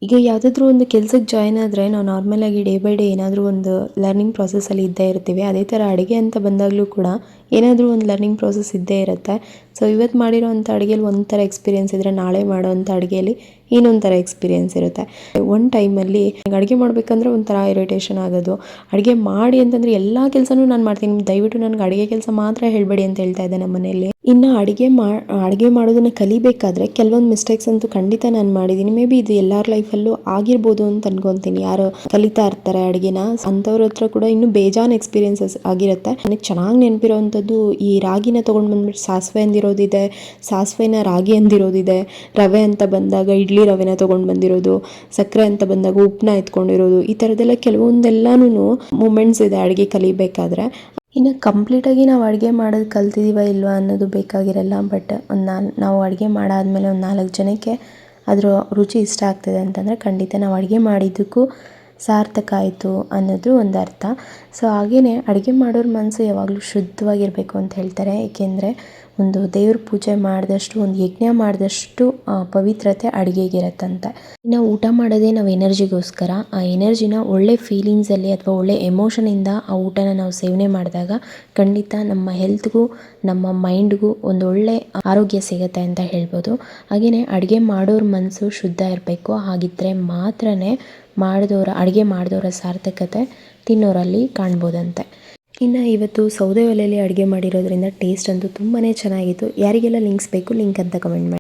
ಈಗ ಯಾವುದಾದ್ರೂ ಒಂದು ಕೆಲಸಕ್ಕೆ ಜಾಯ್ನ್ ಆದರೆ ನಾವು ನಾರ್ಮಲಾಗಿ ಡೇ ಬೈ ಡೇ ಏನಾದರೂ ಒಂದು ಲರ್ನಿಂಗ್ ಪ್ರಾಸೆಸ್ಸಲ್ಲಿ ಇದ್ದೇ ಇರ್ತೀವಿ. ಅದೇ ಥರ ಅಡುಗೆ ಅಂತ ಬಂದಾಗಲೂ ಕೂಡ ಏನಾದರೂ ಒಂದು ಲರ್ನಿಂಗ್ ಪ್ರಾಸೆಸ್ ಇದ್ದೇ ಇರುತ್ತೆ. ಸೊ ಇವತ್ತು ಮಾಡಿರೋವಂಥ ಅಡುಗೆಲಿ ಒಂಥರ ಎಕ್ಸ್ಪೀರಿಯೆನ್ಸ್ ಇದ್ದರೆ ನಾಳೆ ಮಾಡೋವಂಥ ಅಡುಗೆಯಲ್ಲಿ ಇನ್ನೊಂದು ಥರ ಎಕ್ಸ್ಪೀರಿಯೆನ್ಸ್ ಇರುತ್ತೆ. ಒಂದು ಟೈಮಲ್ಲಿ ಅಡುಗೆ ಮಾಡಬೇಕಂದ್ರೆ ಒಂಥರ ಇರಿಟೇಷನ್ ಆಗೋದು. ಅಡುಗೆ ಮಾಡಿ ಅಂತಂದರೆ ಎಲ್ಲ ಕೆಲಸನೂ ನಾನು ಮಾಡ್ತೀನಿ, ದಯವಿಟ್ಟು ನನಗೆ ಅಡುಗೆ ಕೆಲಸ ಮಾತ್ರ ಹೇಳಬೇಡಿ ಅಂತ ಹೇಳ್ತಾ ಇದ್ದೆ ನಮ್ಮ ಮನೆಯಲ್ಲಿ. ಇನ್ನು ಅಡುಗೆ ಮಾಡೋದನ್ನು ಕಲಿಬೇಕಾದ್ರೆ ಕೆಲವೊಂದು ಮಿಸ್ಟೇಕ್ಸ್ ಅಂತೂ ಖಂಡಿತ ನಾನು ಮಾಡಿದ್ದೀನಿ. ಮೇ ಬಿ ಇದು ಎಲ್ಲರ ಲೈಫಲ್ಲೂ ಆಗಿರ್ಬೋದು ಅಂತ ಅನ್ಕೊತೀನಿ. ಯಾರು ಕಲಿತಾ ಇರ್ತಾರೆ ಅಡುಗೆನ ಅಂಥವ್ರ ಹತ್ರ ಕೂಡ ಇನ್ನೂ ಬೇಜಾನ್ ಎಕ್ಸ್ಪೀರಿಯೆನ್ಸಸ್ ಆಗಿರುತ್ತೆ. ನನಗೆ ಚೆನ್ನಾಗಿ ನೆನಪಿರೋವಂಥದ್ದು ಈ ರಾಗಿನ ತೊಗೊಂಡು ಬಂದ್ಬಿಟ್ಟು ಸಾಸಿವೆ ಅಂದಿರೋದಿದೆ, ಸಾಸಿವೆನ ರಾಗಿ ಅಂದಿರೋದಿದೆ, ರವೆ ಅಂತ ಬಂದಾಗ ಇಡ್ಲಿ ರವೆನ ತೊಗೊಂಡು ಬಂದಿರೋದು, ಸಕ್ಕರೆ ಅಂತ ಬಂದಾಗ ಉಪ್ಪನ್ನ ಎತ್ಕೊಂಡಿರೋದು, ಈ ಥರದ್ದೆಲ್ಲ ಕೆಲವೊಂದೆಲ್ಲನೂ ಮೂಮೆಂಟ್ಸ್ ಇದೆ ಅಡುಗೆ ಕಲಿಬೇಕಾದ್ರೆ. ಇನ್ನು ಕಂಪ್ಲೀಟಾಗಿ ನಾವು ಅಡುಗೆ ಮಾಡೋದು ಕಲ್ತಿದ್ದೀವ ಇಲ್ವಾ ಅನ್ನೋದು ಬೇಕಾಗಿರಲ್ಲ. ಬಟ್ ನಾವು ಅಡುಗೆ ಮಾಡಾದಮೇಲೆ ಒಂದು 4 ಜನಕ್ಕೆ ಅದರ ರುಚಿ ಇಷ್ಟ ಆಗ್ತದೆ ಅಂತಂದರೆ ಖಂಡಿತ ನಾವು ಅಡುಗೆ ಮಾಡಿದ್ದಕ್ಕೂ ಸಾರ್ಥಕ ಆಯಿತು ಅನ್ನೋದು ಒಂದು ಅರ್ಥ. ಸೊ ಹಾಗೆಯೇ ಅಡುಗೆ ಮಾಡೋರ ಮನಸ್ಸು ಯಾವಾಗಲೂ ಶುದ್ಧವಾಗಿರಬೇಕು ಅಂತ ಹೇಳ್ತಾರೆ. ಏಕೆಂದರೆ ಒಂದು ದೇವ್ರ ಪೂಜೆ ಮಾಡಿದಷ್ಟು, ಒಂದು ಯಜ್ಞ ಮಾಡಿದಷ್ಟು ಪವಿತ್ರತೆ ಅಡುಗೆಗಿರತ್ತಂತೆ. ನಾವು ಊಟ ಮಾಡೋದೇ ನಾವು ಎನರ್ಜಿಗೋಸ್ಕರ. ಆ ಎನರ್ಜಿನ ಒಳ್ಳೆ ಫೀಲಿಂಗ್ಸಲ್ಲಿ ಅಥವಾ ಒಳ್ಳೆ ಎಮೋಷನಿಂದ ಆ ಊಟನ ನಾವು ಸೇವನೆ ಮಾಡಿದಾಗ ಖಂಡಿತ ನಮ್ಮ ಹೆಲ್ತ್ಗೂ ನಮ್ಮ ಮೈಂಡ್ಗೂ ಒಂದು ಒಳ್ಳೆ ಆರೋಗ್ಯ ಸಿಗುತ್ತೆ ಅಂತ ಹೇಳ್ಬೋದು. ಹಾಗೆಯೇ ಅಡುಗೆ ಮಾಡೋರ ಮನಸ್ಸು ಶುದ್ಧ ಇರಬೇಕು. ಹಾಗಿದ್ದರೆ ಮಾತ್ರ ಅಡುಗೆ ಮಾಡಿದವರ ಸಾರ್ಥಕತೆ ತಿನ್ನೋರಲ್ಲಿ ಕಾಣ್ಬೋದಂತೆ. ಇನ್ನು ಇವತ್ತು ಸೌದೆ ಒಲೆಯಲ್ಲಿ ಅಡುಗೆ ಮಾಡಿರೋದ್ರಿಂದ ಟೇಸ್ಟ್ ಅಂತೂ ತುಂಬಾ ಚೆನ್ನಾಗಿತ್ತು. ಯಾರಿಗೆಲ್ಲ ಲಿಂಕ್ಸ್ ಬೇಕು ಲಿಂಕ್ ಅಂತ ಕಮೆಂಟ್ ಮಾಡಿ.